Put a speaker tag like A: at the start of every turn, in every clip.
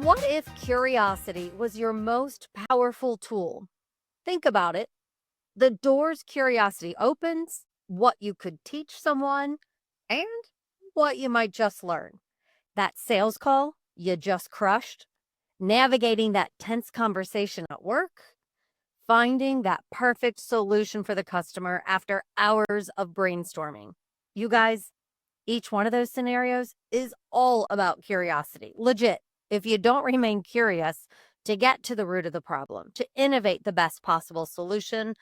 A: What if curiosity was your most powerful tool? Think about it. The doors curiosity opens, what you could teach someone, and what you might just learn. That sales call you just crushed, navigating that tense conversation at work, finding that perfect solution for the customer after hours of brainstorming. You guys, each one of those scenarios is all about curiosity. Legit. If you don't remain curious to get to the root of the problem, to innovate the best possible solution,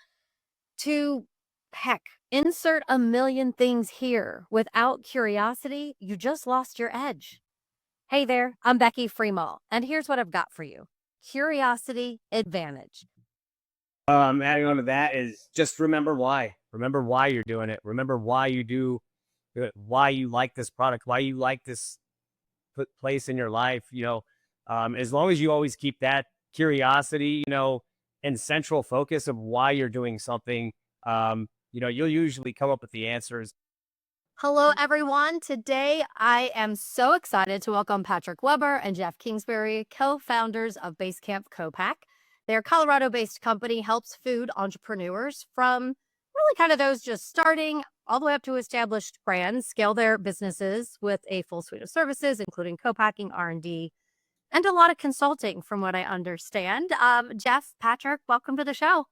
A: to heck, insert a million things here. Without curiosity, you just lost your edge. Hey there, I'm Becky Freemall, and here's what I've got for you. Curiosity advantage.
B: Adding on to that is just remember why. Remember why you're doing it. Remember why you do it, why you like this product, why you like this place in your life. As long as you always keep that curiosity, and central focus of why you're doing something, you'll usually come up with the answers.
A: Hello, everyone. Today, I am so excited to welcome Patrick Webber and Jeff Kingsbury, co-founders of Basecamp Co-Pack. Their Colorado-based company helps food entrepreneurs from really kind of those just starting all the way up to established brands scale their businesses with a full suite of services, including co-packing, R&D, and a lot of consulting, from what I understand. Jeff, Patrick, welcome to the show.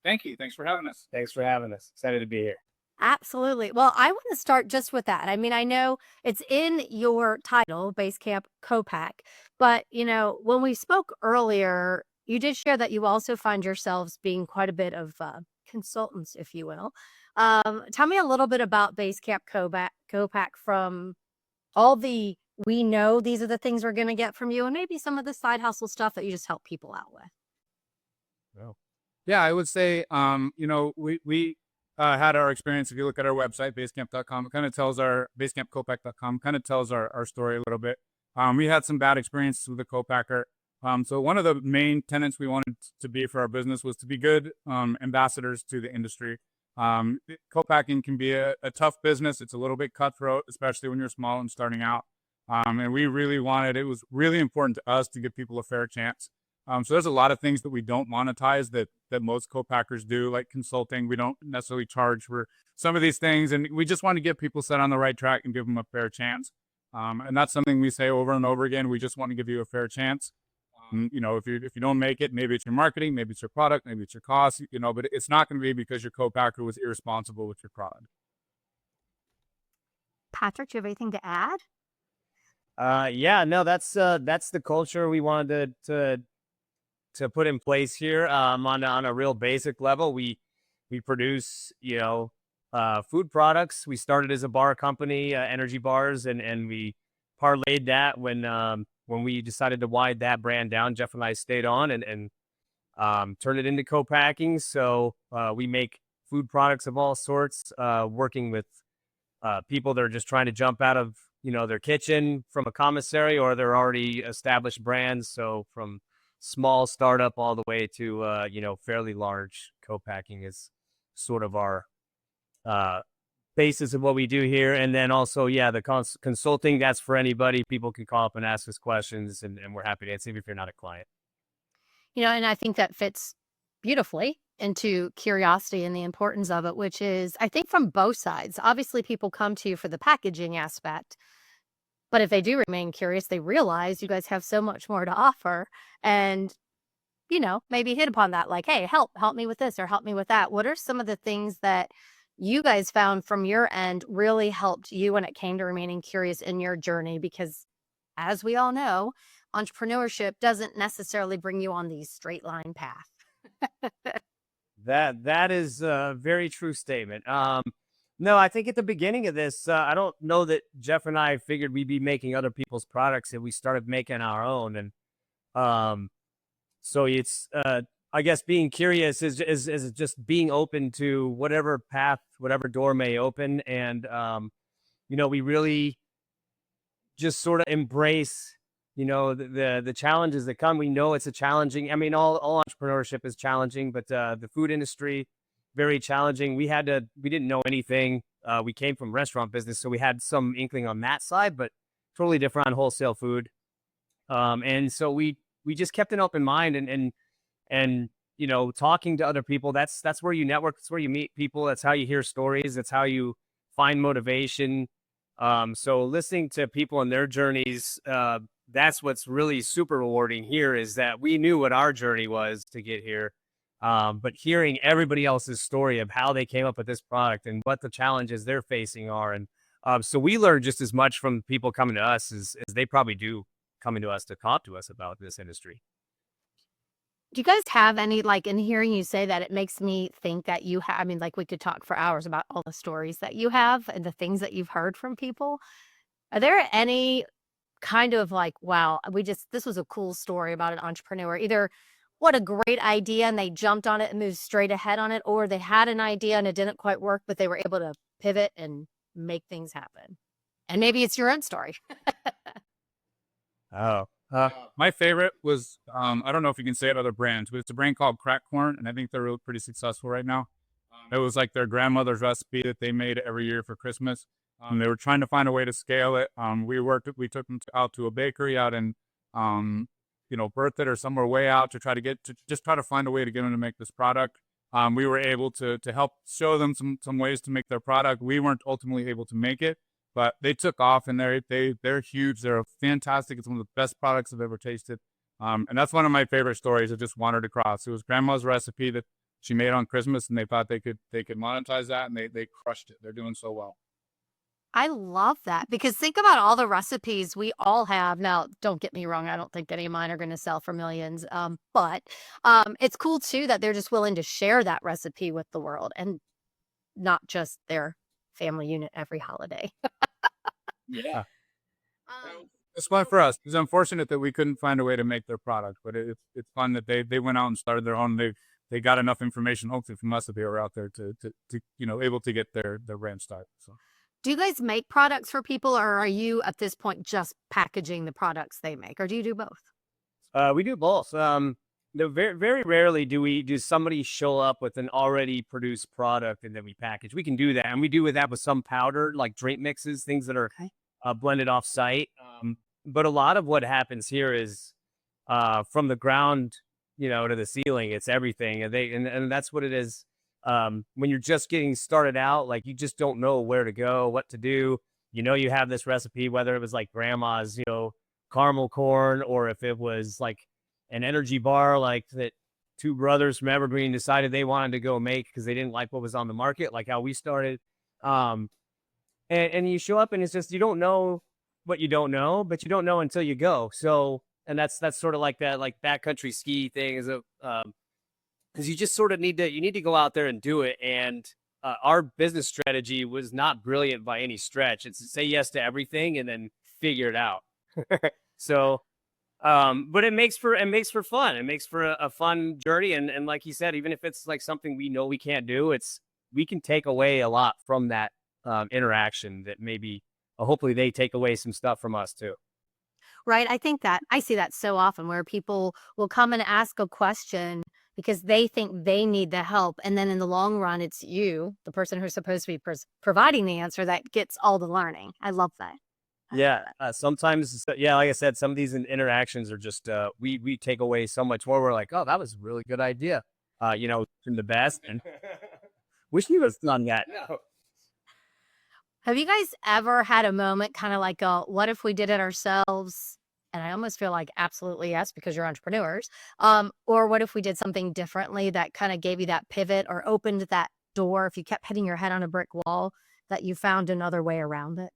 C: Thank you. Thanks for having us.
B: Thanks for having us. Excited to be here.
A: Absolutely. Well, I want to start just with that. I mean, I know it's in your title, Basecamp Co-Pack, but, when we spoke earlier, you did share that you also find yourselves being quite a bit of consultants, if you will. Tell me a little bit about Basecamp Co-Pack from all the, we know these are the things we're going to get from you, and maybe some of the side hustle stuff that you just help people out with.
C: Well, yeah, I would say, we had our experience. If you look at our website, basecamp.com, it kind of tells basecampcopack.com kind of tells our story a little bit. We had some bad experiences with the co-packer. So one of the main tenets we wanted to be for our business was to be good ambassadors to the industry. Co-packing can be a tough business. It's a little bit cutthroat, especially when you're small and starting out. And we really it was really important to us to give people a fair chance. So there's a lot of things that we don't monetize that most co-packers do, like consulting. We don't necessarily charge for some of these things, and we just want to get people set on the right track and give them a fair chance. And that's something we say over and over again. We just want to give you a fair chance. If you don't make it, maybe it's your marketing, maybe it's your product, maybe it's your cost, but it's not going to be because your co-packer was irresponsible with your product.
A: Patrick, do you have anything to add?
B: That's the culture we wanted to put in place here. On a real basic level, we produce, food products. We started as a bar company, energy bars, and we parlayed that when we decided to widen that brand down. Jeff and I stayed on and turned it into co-packing. So we make food products of all sorts, working with people that are just trying to jump out of their kitchen from a commissary, or they're already established brands. So from small startup all the way to fairly large, co-packing is sort of our basis of what we do here. And then also, the consulting, that's for anybody. People can call up and ask us questions, and we're happy to answer if you're not a client.
A: And I think that fits beautifully into curiosity and the importance of it, which is, I think, from both sides. Obviously, people come to you for the packaging aspect, but if they do remain curious, they realize you guys have so much more to offer, and maybe hit upon that, like, hey, help me with this or help me with that. What are some of the things that you guys found from your end really helped you when it came to remaining curious in your journey? Because as we all know, entrepreneurship doesn't necessarily bring you on the straight line path.
B: That is a very true statement. No, I think at the beginning of this, I don't know that Jeff and I figured we'd be making other people's products, and we started making our own. And so it's, I guess, being curious is just being open to whatever path, whatever door may open. And, we really just sort of embrace, the challenges that come. We know it's a challenging, all entrepreneurship is challenging, but the food industry, very challenging. We didn't know anything. We came from restaurant business, so we had some inkling on that side, but totally different on wholesale food. And so we just kept an open mind and talking to other people. That's where you network. That's where you meet people. That's how you hear stories. That's how you find motivation. So listening to people and their journeys, that's what's really super rewarding here, is that we knew what our journey was to get here. But hearing everybody else's story of how they came up with this product and what the challenges they're facing are. And so we learned just as much from people coming to us as they probably do coming to us to talk to us about this industry.
A: Do you guys have any, like, in hearing you say that, it makes me think that you have, I mean, like, we could talk for hours about all the stories that you have and the things that you've heard from people. Are there any kind of like, wow, this was a cool story about an entrepreneur, either what a great idea and they jumped on it and moved straight ahead on it, or they had an idea and it didn't quite work, but they were able to pivot and make things happen? And maybe it's your own story.
B: Oh,
C: My favorite was, I don't know if you can say it other brands, but it's a brand called Crack Corn, and I think they're really pretty successful right now. It was like their grandmother's recipe that they made every year for Christmas. They were trying to find a way to scale it. We took them out to a bakery out in, Berthoud or somewhere way out to try to find a way to get them to make this product. We were able to help show them some ways to make their product. We weren't ultimately able to make it, but they took off, and they're huge. They're fantastic. It's one of the best products I've ever tasted. And that's one of my favorite stories that just wandered across. It was grandma's recipe that she made on Christmas, and they thought they could monetize that, and they crushed it. They're doing so well.
A: I love that, because think about all the recipes we all have. Now, don't get me wrong, I don't think any of mine are going to sell for millions. But it's cool too that they're just willing to share that recipe with the world, and not just their family unit every holiday.
C: Yeah. It's fun for us. It's unfortunate that we couldn't find a way to make their product, but it's fun that they went out and started their own. They got enough information, hopefully from us, that they were out there to able to get their brand started. So.
A: Do you guys make products for people, or are you at this point just packaging the products they make, or do you do both?
B: We do both. Very, very rarely do somebody show up with an already produced product and then we package. We can do that, and we do that with some powder, like drink mixes, things that are blended off site. But a lot of what happens here is from the ground, to the ceiling. It's everything, and that's what it is. When you're just getting started out, like, you just don't know where to go, what to do. You have this recipe, whether it was like grandma's, caramel corn, or if it was like an energy bar, like that two brothers from Evergreen decided they wanted to go make because they didn't like what was on the market, like how we started. And you show up and it's just, you don't know what you don't know, but you don't know until you go. So, and that's sort of like that, like backcountry ski thing is because you just sort of need to go out there and do it. And our business strategy was not brilliant by any stretch. It's say yes to everything and then figure it out. So, but it makes for fun. It makes for a fun journey. And like you said, even if it's like something we know we can't do, we can take away a lot from that interaction that maybe hopefully they take away some stuff from us too.
A: Right. I think that I see that so often, where people will come and ask a question because they think they need the help. And then in the long run, it's you, the person who's supposed to be providing the answer, that gets all the learning. I love that.
B: Yeah. Sometimes, like I said, some of these interactions are just, we take away so much more. We're like, oh, that was a really good idea. From the best. And wish you was done that. No.
A: Have you guys ever had a moment kind of like, what if we did it ourselves? And I almost feel like absolutely yes, because you're entrepreneurs. Or what if we did something differently that kind of gave you that pivot or opened that door? If you kept hitting your head on a brick wall, that you found another way around it.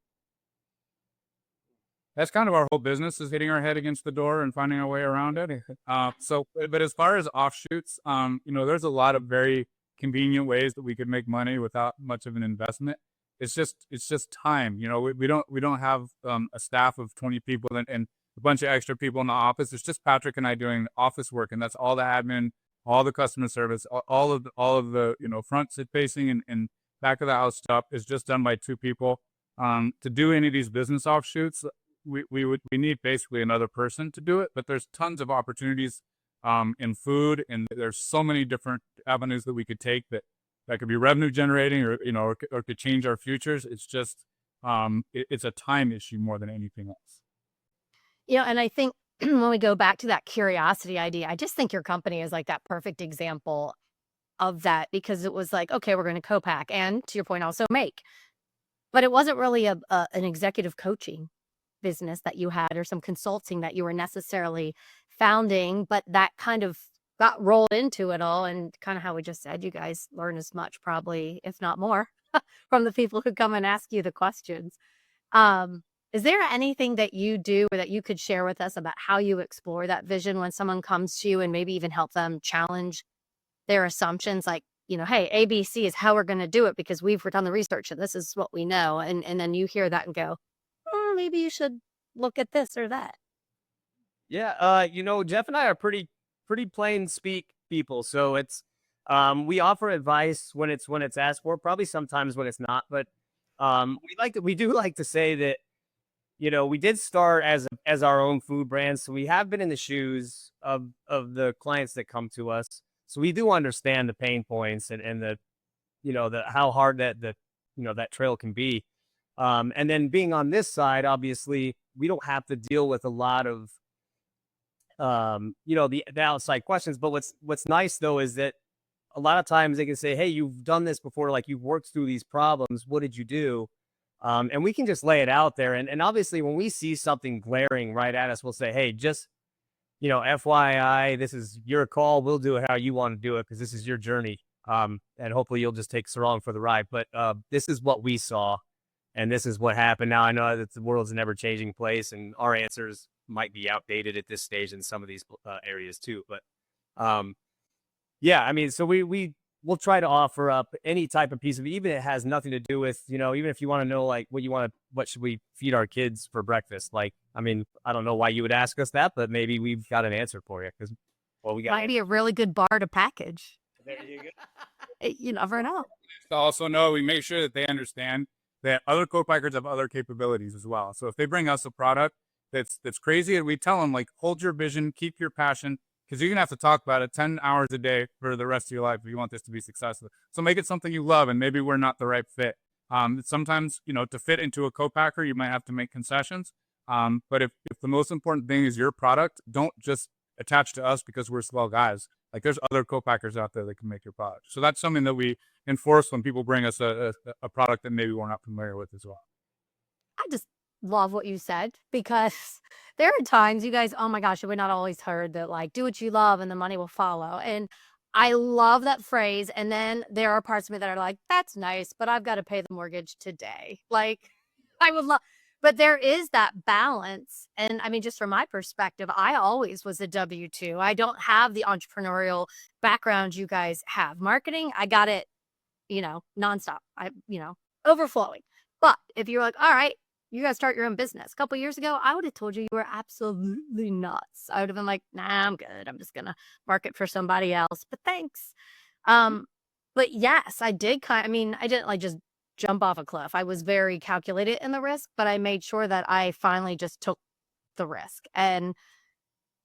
C: That's kind of our whole business, is hitting our head against the door and finding our way around it. But as far as offshoots, there's a lot of very convenient ways that we could make money without much of an investment. It's just time. We don't have a staff of 20 people and a bunch of extra people in the office. It's just Patrick and I doing office work, and that's all the admin, all the customer service, all of the front facing and back of the house stuff is just done by 2 people. To do any of these business offshoots, we need basically another person to do it. But there's tons of opportunities in food, and there's so many different avenues that we could take that could be revenue generating, or could change our futures. It's just it's a time issue more than anything else.
A: And I think when we go back to that curiosity idea, I just think your company is like that perfect example of that, because it was like, okay, we're going to co-pack and, to your point, also make. But it wasn't really an executive coaching business that you had, or some consulting that you were necessarily founding, but that kind of got rolled into it all. And kind of how we just said, you guys learn as much, probably, if not more, from the people who come and ask you the questions. Is there anything that you do or that you could share with us about how you explore that vision when someone comes to you, and maybe even help them challenge their assumptions? Like, hey, ABC is how we're going to do it because we've done the research and this is what we know. And then you hear that and go, oh, maybe you should look at this or that.
B: Yeah, Jeff and I are pretty plain speak people. So it's we offer advice when it's asked for, probably sometimes when it's not, but we do like to say that, we did start as our own food brand, so we have been in the shoes of the clients that come to us. So we do understand the pain points and the the how hard that trail can be. And then being on this side, obviously, we don't have to deal with a lot of the outside questions. But what's nice though is that a lot of times they can say, hey, you've done this before, like you've worked through these problems. What did you do? And we can just lay it out there. And obviously when we see something glaring right at us, we'll say, hey, just, FYI, this is your call. We'll do it how you want to do it, because this is your journey. And hopefully you'll just take Sarong for the ride. But this is what we saw, and this is what happened. Now I know that the world's an ever-changing place, and our answers might be outdated at this stage in some of these areas too. But yeah, I mean, so we'll try to offer up any type of piece of, even if it has nothing to do with, even if you want to know, like, what should we feed our kids for breakfast? Like, I mean, I don't know why you would ask us that, but maybe we've got an answer for you, because, well, we got
A: Might be a really good bar to package.
B: There you go.
A: You never know.
C: To also know, we make sure that they understand that other co-packers have other capabilities as well. So if they bring us a product that's crazy, and we tell them, like, hold your vision, keep your passion, because you're going to have to talk about it 10 hours a day for the rest of your life if you want this to be successful. So make it something you love, and maybe we're not the right fit. Sometimes, to fit into a co-packer, you might have to make concessions. But if the most important thing is your product, don't just attach to us because we're swell guys. Like, there's other co-packers out there that can make your product. So that's something that we enforce when people bring us a product that maybe we're not familiar with as well.
A: I just love what you said, because there are times, you guys, oh my gosh, have we not always heard that, like, do what you love and the money will follow? And I love that phrase. And then there are parts of me that are like, that's nice, but I've got to pay the mortgage today. Like, I would love, but there is that balance. And I mean, just from my perspective, I always was a W-2. I don't have the entrepreneurial background you guys have. Marketing, I got it, nonstop. Overflowing. But if you're like, all right, you got to start your own business. A couple years ago, I would have told you were absolutely nuts. I would have been like, nah, I'm good. I'm just going to market for somebody else. But thanks. But yes, I did I didn't like just jump off a cliff. I was very calculated in the risk, but I made sure that I finally just took the risk. And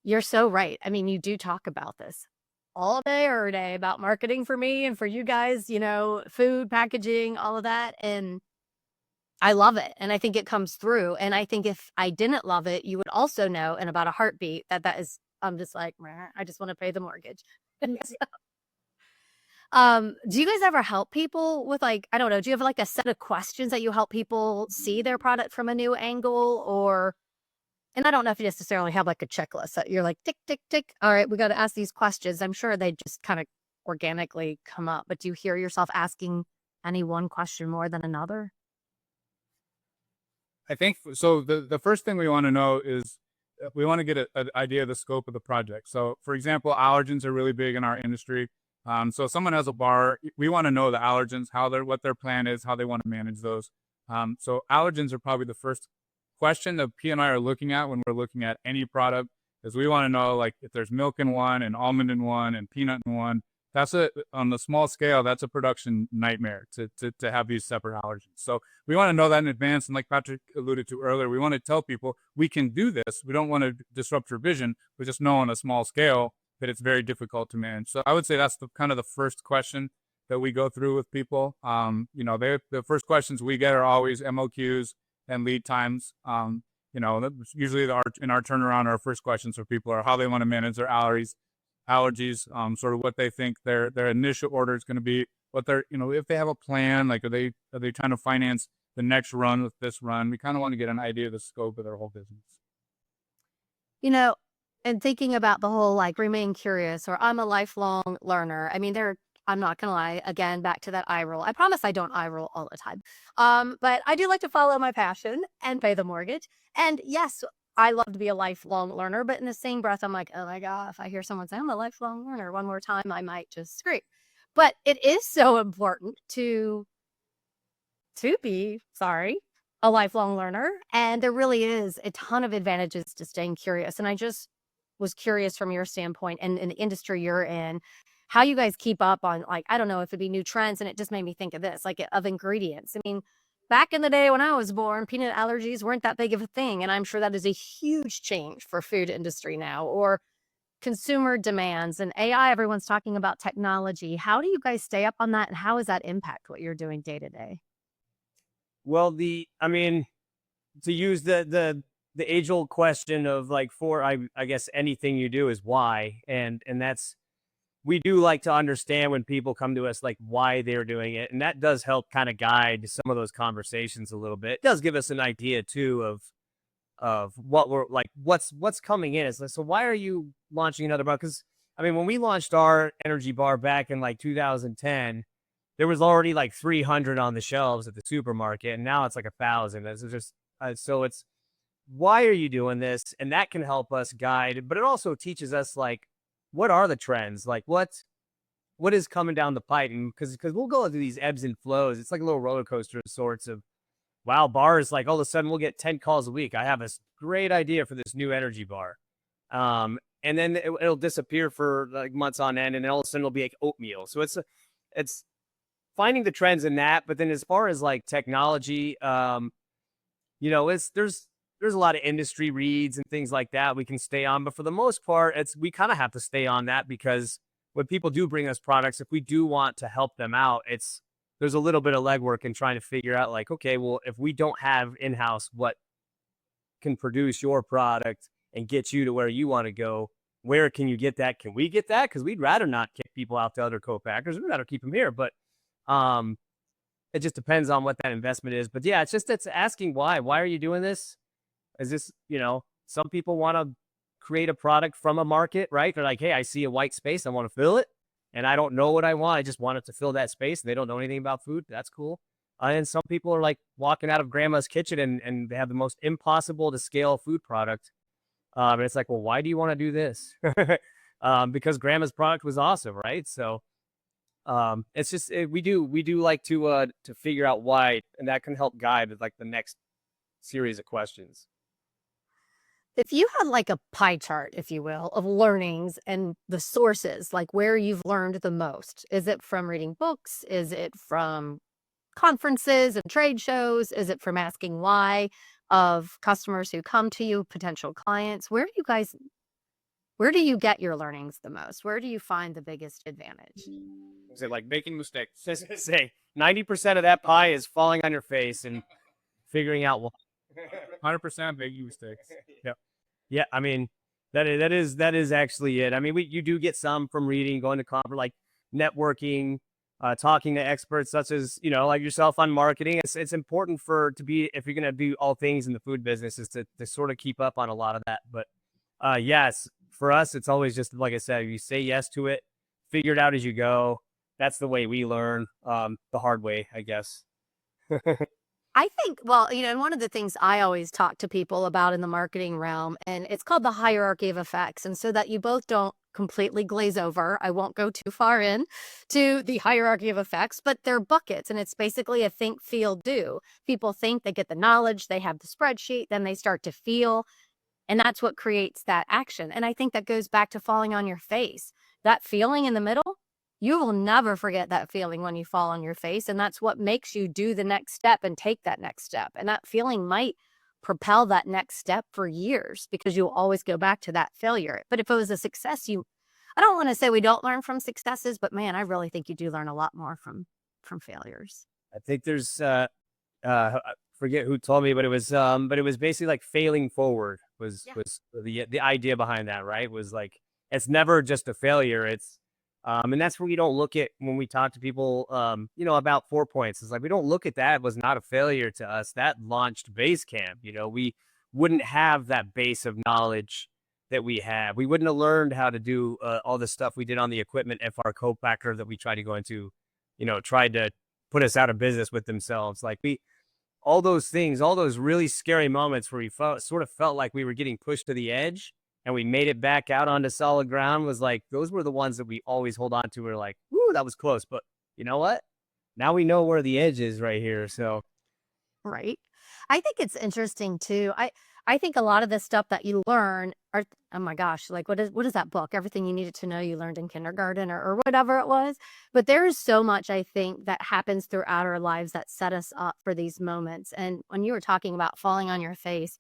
A: you're so right. I mean, you do talk about this all day every day about marketing for me and for you guys, food, packaging, all of that. And I love it. And I think it comes through. And I think if I didn't love it, you would also know in about a heartbeat that is, I'm just like, I just want to pay the mortgage. Do you guys ever help people with, like, I don't know, do you have like a set of questions that you help people see their product from a new angle? Or, and I don't know if you necessarily have like a checklist that you're like, tick, tick, tick. All right, we got to ask these questions. I'm sure they just kind of organically come up, but do you hear yourself asking any one question more than another?
C: I think so. The first thing we want to know is we want to get an idea of the scope of the project. So, for example, allergens are really big in our industry. So if someone has a bar, we want to know the allergens, what their plan is, how they want to manage those. So allergens are probably the first question that P and I are looking at when we're looking at any product, is we want to know, like, if there's milk in one and almond in one and peanut in one. That's on the small scale, that's a production nightmare to have these separate allergens. So we want to know that in advance. And like Patrick alluded to earlier, we want to tell people we can do this. We don't want to disrupt your vision. We just know on a small scale that it's very difficult to manage. So I would say that's kind of the first question that we go through with people. The first questions we get are always MOQs and lead times. You know, that's usually in our turnaround, our first questions for people are how they want to manage their allergies, sort of what they think their initial order is going to be, what they're, you know, if they have a plan, like are they trying to finance the next run with this run? We kind of want to get an idea of the scope of their whole business.
A: You know, and thinking about the whole like remain curious or I'm a lifelong learner. I mean, I'm not gonna lie, again, back to that eye roll. I promise I don't eye roll all the time. But I do like to follow my passion and pay the mortgage. And yes, I love to be a lifelong learner, but in the same breath, I'm like, oh my God, if I hear someone say I'm a lifelong learner one more time, I might just scream. But it is so important to be, sorry, a lifelong learner. And there really is a ton of advantages to staying curious. And I just was curious from your standpoint and in the industry you're in, how you guys keep up on, like, I don't know if it'd be new trends. And it just made me think of this, like of ingredients. I mean, back in the day when I was born, peanut allergies weren't that big of a thing. And I'm sure that is a huge change for food industry now, or consumer demands and AI. Everyone's talking about technology. How do you guys stay up on that? And how does that impact what you're doing day to day?
B: Well, I mean, to use the age old question of like I guess anything you do is why, and that's, we do like to understand when people come to us like why they're doing it, and that does help kind of guide some of those conversations a little bit. It does give us an idea too of what we're like, what's coming in. It's like, so why are you launching another bar? Because I mean, when we launched our energy bar back in like 2010, there was already like 300 on the shelves at the supermarket, and now it's like 1,000. It's just so it's, why are you doing this? And that can help us guide, but it also teaches us like, what are the trends? Like what is coming down the pipe? And because we'll go through these ebbs and flows. It's like a little roller coaster of sorts of, wow, bars, like all of a sudden we'll get 10 calls a week. I have this great idea for this new energy bar. And then it'll disappear for like months on end, and then all of a sudden it'll be like oatmeal. So it's finding the trends in that. But then as far as like technology, you know, there's a lot of industry reads and things like that we can stay on. But for the most part, we kind of have to stay on that, because when people do bring us products, if we do want to help them out, there's a little bit of legwork in trying to figure out like, okay, well, if we don't have in-house what can produce your product and get you to where you want to go, where can you get that? Can we get that? Because we'd rather not kick people out to other co-packers. We'd rather keep them here. But it just depends on what that investment is. But yeah, it's asking why. Why are you doing this? Is this, you know, some people want to create a product from a market, right? They're like, hey, I see a white space, I want to fill it, and I don't know what I want. I just want it to fill that space, and they don't know anything about food. That's cool. And some people are like walking out of grandma's kitchen and they have the most impossible to scale food product. And it's like, well, why do you want to do this? Because grandma's product was awesome, right? So it's just we do like to figure out why, and that can help guide like the next series of questions.
A: If you had like a pie chart, if you will, of learnings and the sources, like where you've learned the most, is it from reading books? Is it from conferences and trade shows? Is it from asking why of customers who come to you, potential clients? Where do you get your learnings the most? Where do you find the biggest advantage?
B: Is it like making mistakes? Say 90% of that pie is falling on your face and figuring out what.
C: 100% making mistakes. Yep.
B: Yeah, I mean, that is actually it. I mean, you do get some from reading, going to conference, like networking, talking to experts such as, you know, like yourself on marketing. It's important if you're going to do all things in the food business, is to sort of keep up on a lot of that. But yes, for us, it's always just, like I said, you say yes to it, figure it out as you go. That's the way we learn, the hard way, I guess.
A: I think, well, you know, and one of the things I always talk to people about in the marketing realm, and it's called the hierarchy of effects. And so that you both don't completely glaze over, I won't go too far in to the hierarchy of effects, but they're buckets. And it's basically a think, feel, do. People think, they get the knowledge, they have the spreadsheet, then they start to feel. And that's what creates that action. And I think that goes back to falling on your face. That feeling in the middle, you will never forget that feeling when you fall on your face. And that's what makes you do the next step and take that next step. And that feeling might propel that next step for years, because you'll always go back to that failure. But if it was a success, I don't want to say we don't learn from successes, but man, I really think you do learn a lot more from failures.
B: I think there's, forget who told me, but it was basically like failing forward was
A: Yeah.
B: was the idea behind that, right? Was like it's never just a failure. It's and that's where we don't look at when we talk to people, about 4 points. It's like we don't look at that was not a failure to us. That launched Basecamp. We wouldn't have that base of knowledge that we have. We wouldn't have learned how to do all the stuff we did on the equipment if our co-packer that we tried to go into, tried to put us out of business with themselves. Like all those things, all those really scary moments where we sort of felt like we were getting pushed to the edge and we made it back out onto solid ground was like, those were the ones that we always hold on to. We're like, whoo, that was close. But you know what? Now we know where the edge is right here. So
A: Right. I think it's interesting too. I think a lot of the stuff that you learn are, oh my gosh, like what is that book? Everything you needed to know you learned in kindergarten or whatever it was. But there's so much I think that happens throughout our lives that set us up for these moments. And when you were talking about falling on your face,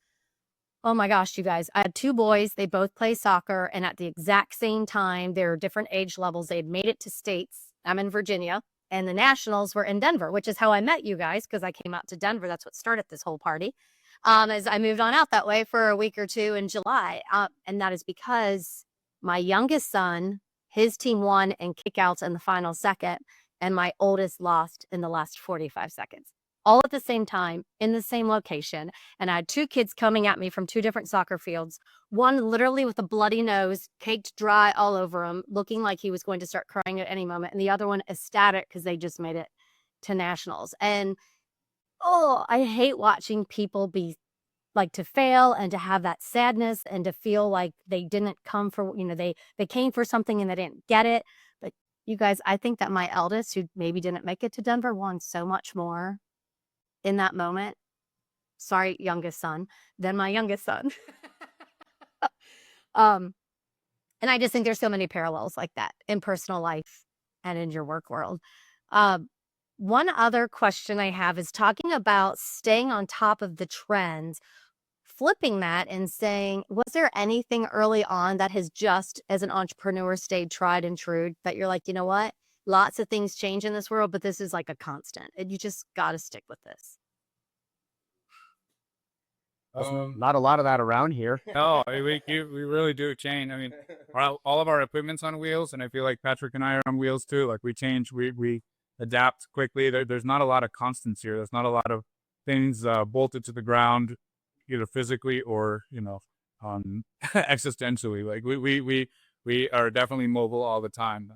A: oh my gosh, you guys, I had two boys. They both play soccer. And at the exact same time, they're different age levels. They'd made it to states. I'm in Virginia. And the nationals were in Denver, which is how I met you guys, because I came out to Denver. That's what started this whole party. As I moved on out that way for a week or two in July. And that is because my youngest son, his team won in kickouts in the final second, and my oldest lost in the last 45 seconds. All at the same time, in the same location. And I had two kids coming at me from two different soccer fields. One literally with a bloody nose, caked dry all over him, looking like he was going to start crying at any moment. And the other one ecstatic because they just made it to nationals. And oh, I hate watching people be like to fail and to have that sadness and to feel like they didn't come for, they came for something and they didn't get it. But you guys, I think that my eldest, who maybe didn't make it to Denver, won so much more in that moment. Sorry, youngest son, than my youngest son. And I just think there's so many parallels like that in personal life and in your work world. One other question I have is talking about staying on top of the trends, flipping that and saying, was there anything early on that has just as an entrepreneur stayed tried and true that you're like, you know what? Lots of things change in this world, but this is like a constant and you just got to stick with this.
B: not a lot of that around here.
C: No, we really do change. I mean, all of our equipment's on wheels, and I feel like Patrick and I are on wheels too. Like we change, we adapt quickly. There's not a lot of constants here. There's not a lot of things bolted to the ground, either physically or existentially. Like we are definitely mobile all the time.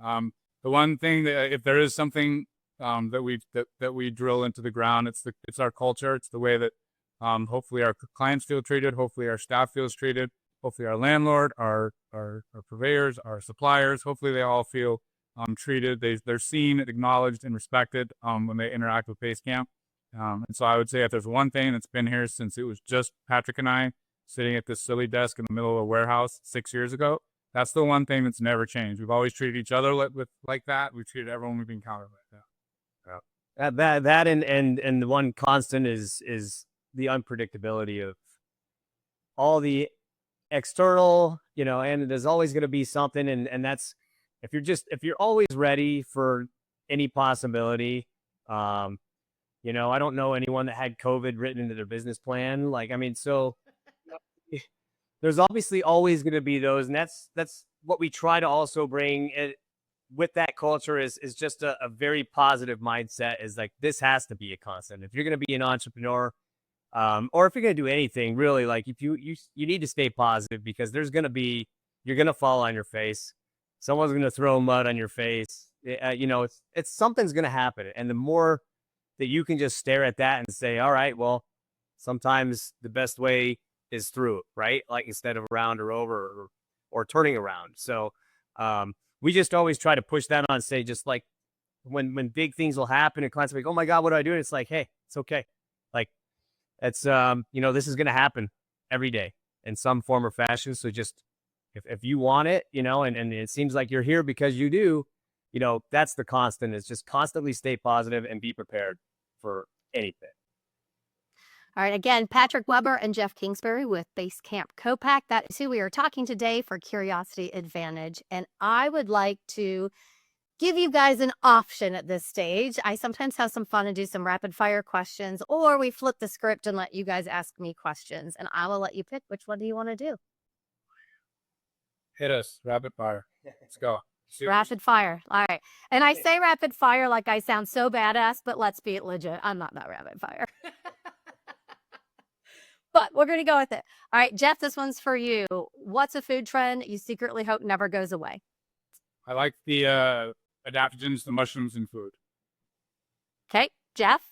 C: The one thing that if there is something that we drill into the ground, it's our culture. It's the way that hopefully our clients feel treated. Hopefully our staff feels treated. Hopefully our landlord, our purveyors, our suppliers, hopefully they all feel treated. They're seen, acknowledged, and respected when they interact with Basecamp. And so I would say if there's one thing that's been here since it was just Patrick and I sitting at this silly desk in the middle of a warehouse 6 years ago, that's the one thing that's never changed. We've always treated each other like that. We've treated everyone we've encountered like that.
B: That and the one constant is the unpredictability of all the external, and there's always going to be something. And that's, if you're always ready for any possibility, I don't know anyone that had COVID written into their business plan. Like, I mean, so there's obviously always going to be those. And that's what we try to also bring with that culture is just a very positive mindset is like, this has to be a constant. If you're going to be an entrepreneur, or if you're going to do anything really, like if you need to stay positive because you're going to fall on your face. Someone's going to throw mud on your face. It's something's going to happen. And the more that you can just stare at that and say, all right, well, sometimes the best way is through, right? Like instead of around or over or turning around. So, we just always try to push that on, say, just like when big things will happen and clients will be like, oh my God, what do I do? And it's like, hey, it's okay. Like, it's, this is going to happen every day in some form or fashion. So just, if you want it, and it seems like you're here because you do, that's the constant is just constantly stay positive and be prepared for anything.
A: All right. Again, Patrick Webber and Jeff Kingsbury with Basecamp Co-Pack. That is who we are talking today for Curiosity Advantage. And I would like to give you guys an option at this stage. I sometimes have some fun and do some rapid fire questions, or we flip the script and let you guys ask me questions, and I will let you pick which one do you want to do.
C: Hit us. Rapid fire. Let's go.
A: Rapid fire. All right. And I say rapid fire like I sound so badass, but let's be legit. I'm not that rapid fire. But we're going to go with it. All right, Jeff, this one's for you. What's a food trend you secretly hope never goes away?
C: I like the adaptogens, the mushrooms in food.
A: Okay, Jeff,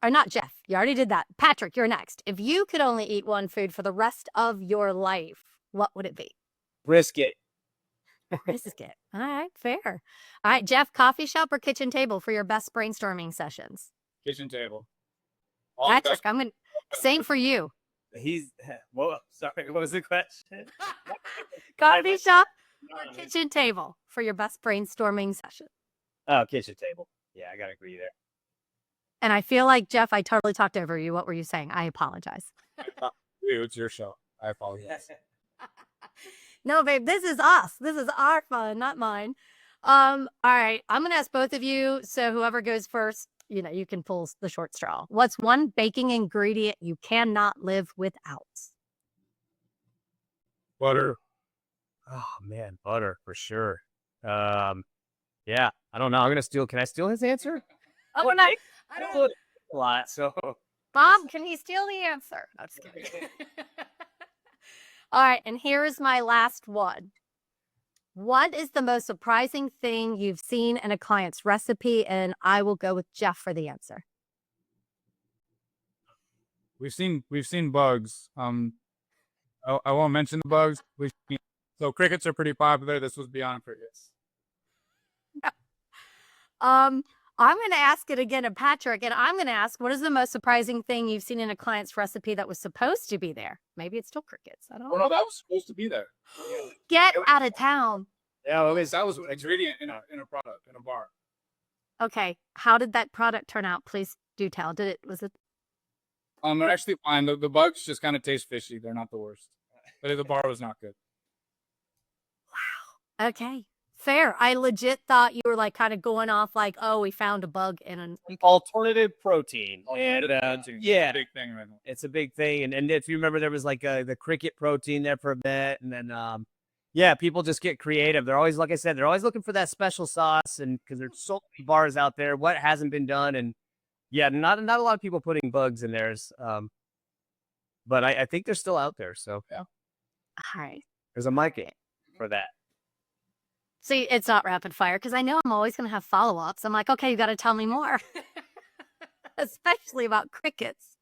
A: or not Jeff, you already did that. Patrick, you're next. If you could only eat one food for the rest of your life, what would it be?
B: Brisket.
A: Brisket. All right, fair. All right, Jeff, coffee shop or kitchen table for your best brainstorming sessions?
C: Kitchen table.
A: Patrick, I'm going to, same for you.
B: Whoa, sorry, what was the question?
A: Coffee shop or kitchen table for your best brainstorming session?
B: Oh, kitchen table. Yeah, I got to agree there.
A: And I feel like, Jeff, I totally talked over you. What were you saying? I apologize.
C: It's your show. I apologize.
A: No, babe, this is us. This is our fun, not mine. All right, I'm going to ask both of you. So whoever goes first, you can pull the short straw. What's one baking ingredient you cannot live without?
C: Butter.
B: Oh man, butter for sure. Yeah, I don't know. I'm gonna steal. Can I steal his answer?
A: Oh, we're not.
B: I don't a lot. So,
A: Bob, can he steal the answer? No, just kidding. All right, and here's my last one. What is the most surprising thing you've seen in a client's recipe? And I will go with Jeff for the answer.
C: We've seen bugs. I won't mention the bugs. So crickets are pretty popular. This was beyond crickets.
A: I'm going to ask it again of Patrick, and I'm going to ask, what is the most surprising thing you've seen in a client's recipe that was supposed to be there? Maybe it's still crickets. I don't know.
C: Oh, no, that was supposed to be there.
A: Get out of town.
B: yeah,
C: That was an ingredient in a product, in a bar.
A: Okay. How did that product turn out? Please do tell. Was it?
C: They're actually fine. The bugs just kind of taste fishy. They're not the worst. But the bar was not good.
A: Wow. Okay. Fair. I legit thought you were like kind of going off like, oh, we found a bug in an
B: alternative protein.
C: Yeah, big thing right now.
B: It's a big thing. And if you remember, there was like the cricket protein there for a bit, and then yeah, people just get creative. They're always, like I said, they're always looking for that special sauce, and because there's so many bars out there, what hasn't been done, and yeah, not a lot of people putting bugs in theirs. But I think they're still out there. So yeah,
A: all right.
B: There's a market for that.
A: See, it's not rapid fire because I know I'm always going to have follow-ups. I'm like, okay, you got to tell me more, especially about crickets.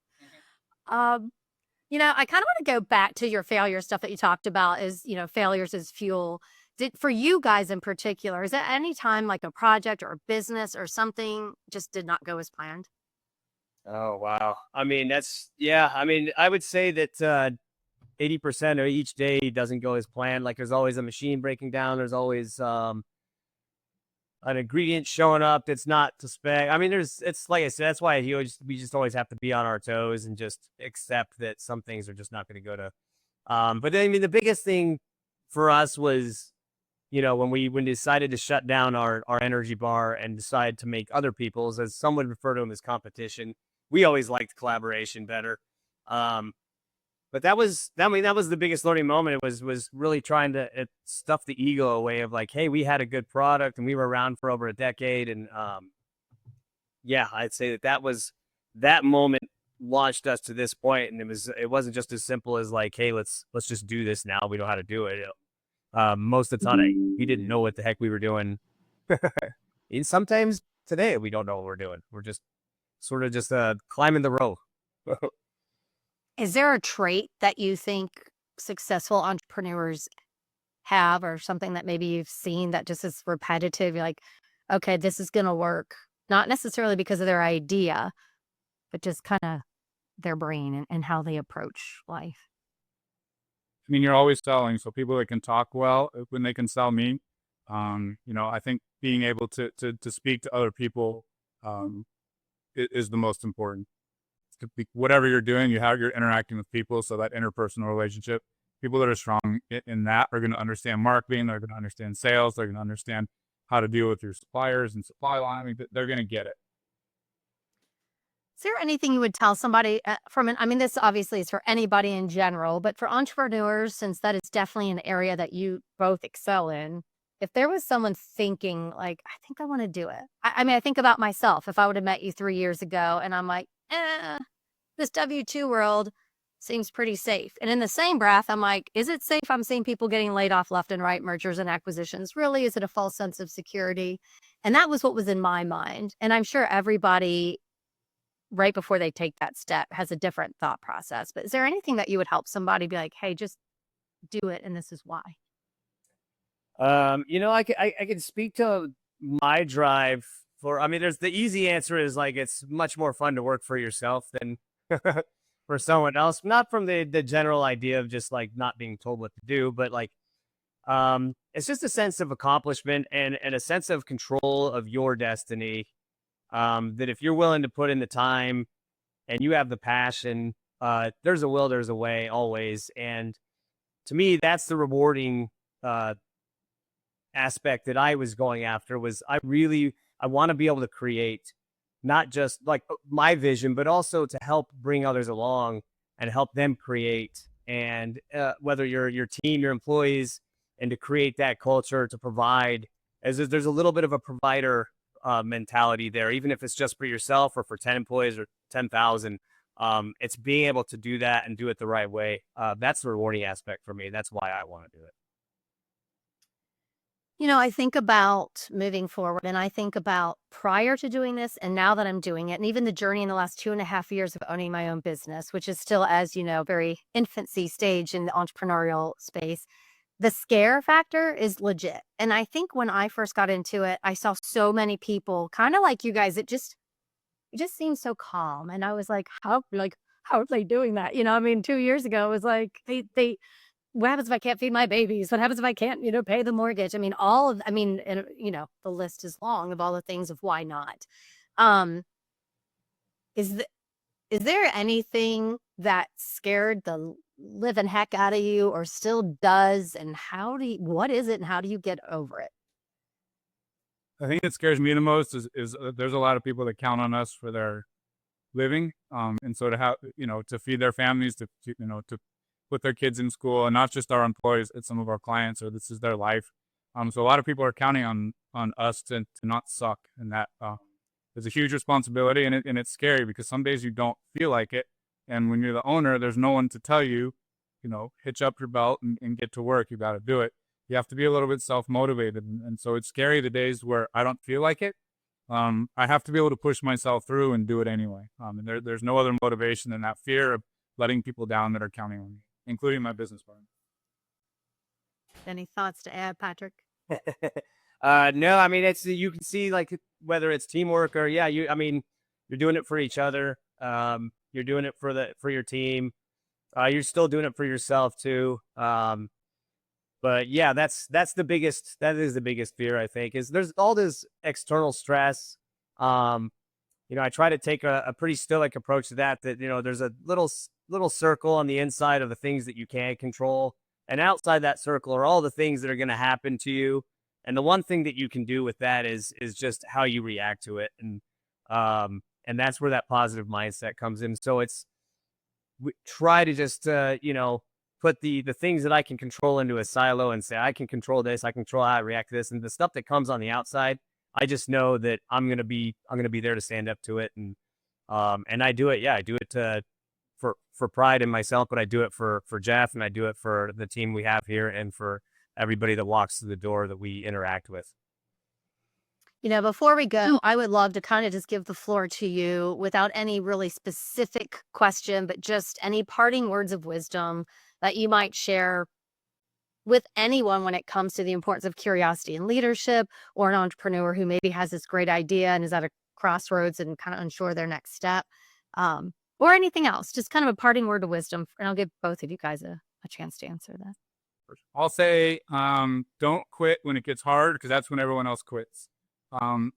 A: I kind of want to go back to your failure stuff that you talked about is, failures as fuel. For you guys in particular, is there any time like a project or a business or something just did not go as planned?
B: Oh, wow. I mean, I would say that 80% of each day doesn't go as planned. Like there's always a machine breaking down. There's always an ingredient showing up that's not to spec. I mean, it's like I said, that's why we just always have to be on our toes and just accept that some things are just not going to go to. But I mean, the biggest thing for us was, when we decided to shut down our energy bar and decide to make other people's, as some would refer to them as competition. We always liked collaboration better. But that was the biggest learning moment. It was really trying to stuff the ego away of like, hey, we had a good product and we were around for over a decade. And yeah, I'd say that moment launched us to this point. And it wasn't just as simple as like, hey, let's just do this now. We know how to do it. Most of the time, we didn't know what the heck we were doing. And sometimes today we don't know what we're doing. We're just sort of just climbing the rope.
A: Is there a trait that you think successful entrepreneurs have or something that maybe you've seen that just is repetitive? You're like, okay, this is going to work. Not necessarily because of their idea, but just kind of their brain and how they approach life.
C: I mean, you're always selling. So people that can talk well, when they can sell me, I think being able to speak to other people is the most important. Whatever you're doing, you're interacting with people. So that interpersonal relationship, people that are strong in that are going to understand marketing. They're going to understand sales. They're going to understand how to deal with your suppliers and supply line. I mean, they're going to get it.
A: Is there anything you would tell somebody this obviously is for anybody in general, but for entrepreneurs, since that is definitely an area that you both excel in, if there was someone thinking like, I think I want to do it. I think about myself. If I would have met you 3 years ago and I'm like, this W-2 world seems pretty safe. And in the same breath, I'm like, is it safe? I'm seeing people getting laid off left and right, mergers and acquisitions. Really, is it a false sense of security? And that was what was in my mind. And I'm sure everybody right before they take that step has a different thought process. But is there anything that you would help somebody be like, hey, just do it, and this is why?
B: I can speak to my drive for, there's the easy answer is like, it's much more fun to work for yourself than for someone else. Not from the general idea of just like not being told what to do, but like, it's just a sense of accomplishment and a sense of control of your destiny. That if you're willing to put in the time and you have the passion, there's a will, there's a way always. And to me, that's the rewarding, aspect that I was going after was I want to be able to create not just like my vision, but also to help bring others along and help them create. And, whether your team, your employees, and to create that culture to provide as there's a little bit of a provider mentality there, even if it's just for yourself or for 10 employees or 10,000. It's being able to do that and do it the right way. That's the rewarding aspect for me. That's why I want to do it.
A: I think about moving forward and I think about prior to doing this and now that I'm doing it, and even the journey in the last 2.5 years of owning my own business, which is still, as you know, very infancy stage in the entrepreneurial space. The scare factor is legit. And I think when I first got into it, I saw so many people kind of like you guys. It just seemed so calm. And I was like, how are they doing that? 2 years ago, it was like, what happens if I can't feed my babies? What happens if I can't, pay the mortgage? And, the list is long of all the things of why not. Is there anything that scared the living heck out of you or still does? And what is it and how do you get over it?
C: I think that scares me the most is there's a lot of people that count on us for their living. And so to have, to feed their families, to put their kids in school, and not just our employees, it's some of our clients, or this is their life. So a lot of people are counting on us to not suck. And that is a huge responsibility. And it's scary because some days you don't feel like it. And when you're the owner, there's no one to tell you, hitch up your belt and get to work. You got to do it. You have to be a little bit self-motivated. And so it's scary the days where I don't feel like it. I have to be able to push myself through and do it anyway. And there's no other motivation than that fear of letting people down that are counting on me, including my business partner.
A: Any thoughts to add, Patrick?
B: No, it's, you can see like whether it's teamwork or you're doing it for each other. You're doing it for your team. You're still doing it for yourself too. But yeah, that is the biggest fear, I think, is there's all this external stress. I try to take a pretty stoic approach to that, there's a little circle on the inside of the things that you can control. And outside that circle are all the things that are going to happen to you. And the one thing that you can do with that is just how you react to it. And that's where that positive mindset comes in. So we try to just, put the things that I can control into a silo and say, I can control this, I control how I react to this. And the stuff that comes on the outside, I just know that I'm going to be there to stand up to it. And I do it. Yeah, I do it for pride in myself, but I do it for Jeff, and I do it for the team we have here and for everybody that walks through the door that we interact with.
A: Before we go, I would love to kind of just give the floor to you without any really specific question, but just any parting words of wisdom that you might share with anyone when it comes to the importance of curiosity in leadership, or an entrepreneur who maybe has this great idea and is at a crossroads and kind of unsure their next step, or anything else, just kind of a parting word of wisdom. And I'll give both of you guys a chance to answer that.
C: I'll say, don't quit when it gets hard, because that's when everyone else quits.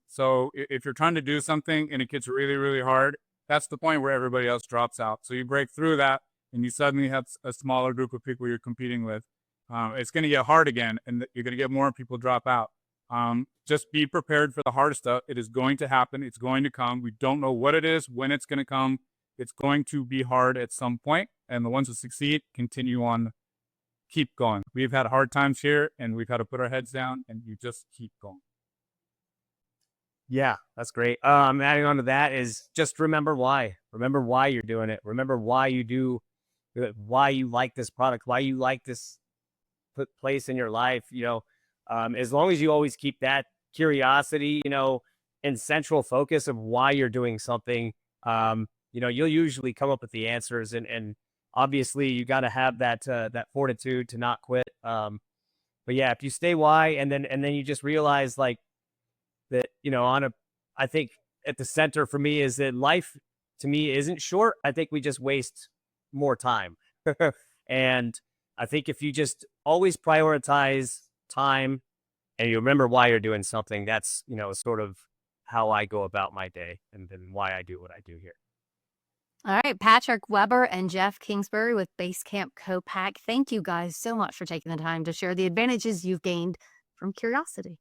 C: So if you're trying to do something and it gets really, really hard, that's the point where everybody else drops out. So you break through that and you suddenly have a smaller group of people you're competing with. It's going to get hard again, and you're going to get more people drop out. Just be prepared for the hard stuff. It is going to happen. It's going to come. We don't know what it is, when it's going to come. It's going to be hard at some point. And the ones that succeed, continue on, keep going. We've had hard times here and we've had to put our heads down, and you just keep going.
B: Yeah, that's great. Adding on to that is just remember why. Remember why you're doing it. Remember why you do, why you like this product, why you like this place in your life. As long as you always keep that curiosity, in central focus of why you're doing something, you'll usually come up with the answers. And obviously, you got to have that fortitude to not quit. But yeah, if you stay why, and then you just realize like that, I think at the center for me is that life to me isn't short. I think we just waste more time. And I think if you just always prioritize time and you remember why you're doing something, that's, sort of how I go about my day and then why I do what I do here.
A: All right, Patrick Webber and Jeff Kingsbury with Basecamp Co-Pack. Thank you guys so much for taking the time to share the advantages you've gained from curiosity.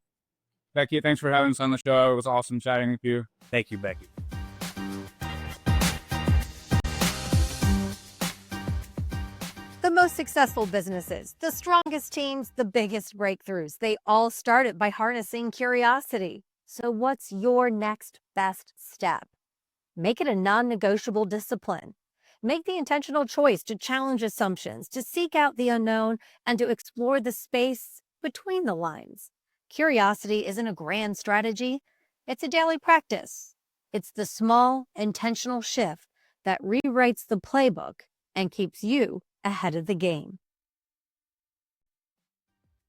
C: Becky, thanks for having us on the show. It was awesome chatting with you.
B: Thank you, Becky.
A: The most successful businesses, the strongest teams, the biggest breakthroughs, they all started by harnessing curiosity. So what's your next best step? Make it a non-negotiable discipline. Make the intentional choice to challenge assumptions, to seek out the unknown, and to explore the space between the lines. Curiosity isn't a grand strategy. It's a daily practice. It's the small, intentional shift that rewrites the playbook and keeps you ahead of the game.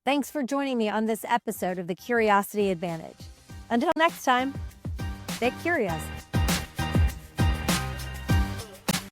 A: Thanks for joining me on this episode of The Curiosity Advantage. Until next time, stay curious.